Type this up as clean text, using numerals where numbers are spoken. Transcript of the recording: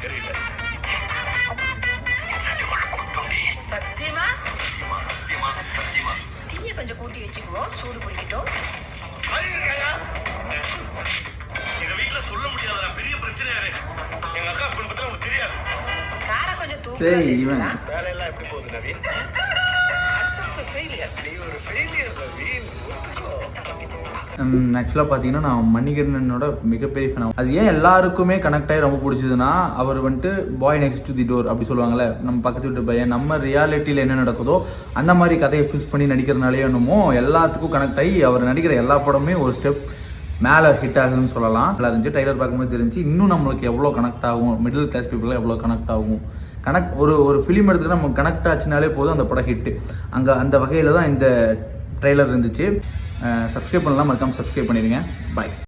தெரியல. சத்தியமா சத்தியமா சத்தியமா சத்தியமா தீய கொஞ்சம் கூட்டி வச்சுக்குவோம், சூடு பிடிக்கட்டும். எங்க வீட்டுல சொல்ல முடியாத பெரிய பிரச்சனை யாரு எங்க அக்கா குடும்பத்துல உங்களுக்கு தெரியாது. காரை கொஞ்சம் டேய், தூக்கி இவன். வேலையெல்லாம் எப்படி போகுது நவீன்? Accept the failure. நீ ஒரு failure நவீன். ஆக்சுவலாக பார்த்தீங்கன்னா நான் மணிகண்டனோட மிகப்பெரிய ஃபேன். அது ஏன் எல்லாருக்குமே கனெக்ட் ஆகி ரொம்ப பிடிச்சதுன்னா, அவர் வந்துட்டு bye next to the door அப்படி சொல்லுவாங்கள்ல, நம்ம பக்கத்து வீட்டு பையன், நம்ம ரியாலிட்டியில் என்ன நடக்குதோ அந்த மாதிரி கதையை சூஸ் பண்ணி நடிக்கிறனாலே என்னமோ எல்லாத்துக்கும் கனெக்ட் ஆகி அவர் நடிக்கிற எல்லா படமே ஒரு ஸ்டெப் மேலே ஹிட் ஆகுதுன்னு சொல்லலாம். நல்லா இருந்துச்சு. ட்ரைலர் பார்க்கும்போது தெரிஞ்சு இன்னும் நம்மளுக்கு எவ்வளோ கனெக்ட் ஆகும், மிடில் கிளாஸ் பீப்புளாக எவ்வளோ கனெக்ட் ஆகும். ஒரு ஃபிலிம் எடுத்துக்கிட்டு நம்ம கனெக்ட் ஆச்சுனாலே போதும் அந்த படம் ஹிட்டு. அந்த வகையில் தான் இந்த ட்ரெய்லர் இருந்துச்சு. சப்ஸ்கிரைப் பண்ணலாம், மறக்காமல் சப்ஸ்கிரைப் பண்ணிடுங்க. பாய்.